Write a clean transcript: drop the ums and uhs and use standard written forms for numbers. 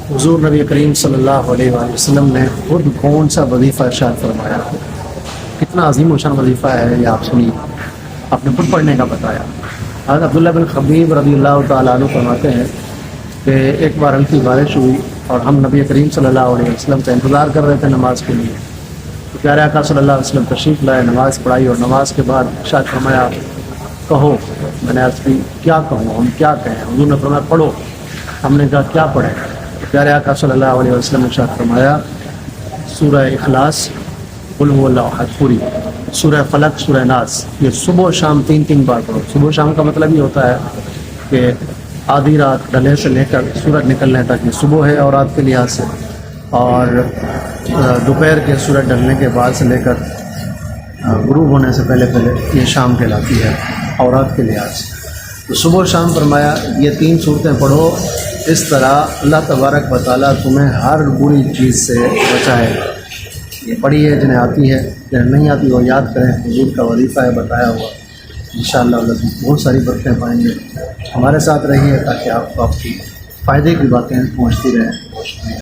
حضور نبی کریم صلی اللہ علیہ وآلہ وسلم نے خود کون سا وظیفہ ارشاد فرمایا؟ کتنا عظیم و شان وظیفہ ہے یہ آپ سنیے، آپ نے خود پڑھنے کا بتایا۔ حضرت عبداللہ بن خبیب رضی اللہ تعالیٰ عنہ فرماتے ہیں کہ ایک بار ہلکی بارش ہوئی اور ہم نبی کریم صلی اللہ علیہ وسلم کا انتظار کر رہے تھے نماز کے لیے، تو پیارے آقا صلی اللہ علیہ وسلم تشریف لائے، نماز پڑھائی اور نماز کے بعد ارشاد فرمایا کہو۔ میں نے عرض کی کیا کہوں، ہم کیا کہیں؟ حضور نے فرمایا پڑھو۔ ہم نے کہا کیا پڑھیں؟ پیارے آقا صلی اللہ علیہ وسلم نے ارشاد فرمایا سورہ اخلاص، قل هو اللہ احد پوری، سورہ فلق، سورہ ناس، یہ صبح و شام تین بار پڑھو۔ صبح و شام کا مطلب یہ ہوتا ہے کہ آدھی رات ڈھلنے سے لے کر سورج نکلنے تک یہ صبح ہے اور رات کے لحاظ سے، اور دوپہر کے سورج ڈھلنے کے بعد سے لے کر غروب ہونے سے پہلے یہ شام کہلاتی ہے اور رات کے لحاظ سے۔ تو صبح و شام فرمایا یہ تین صورتیں پڑھو، اس طرح اللہ تبارک و تعالیٰ تمہیں ہر بری چیز سے بچائے گا۔ یہ پڑھی ہے، جنہیں آتی ہے، جنہیں نہیں آتی وہ یاد کریں، حضور کا وظیفہ ہے بتایا ہوا، انشاءاللہ بہت ساری برکتیں پائیں گے۔ ہمارے ساتھ رہیے تاکہ آپ کو آپ کی فائدے کی باتیں پہنچتی رہیں۔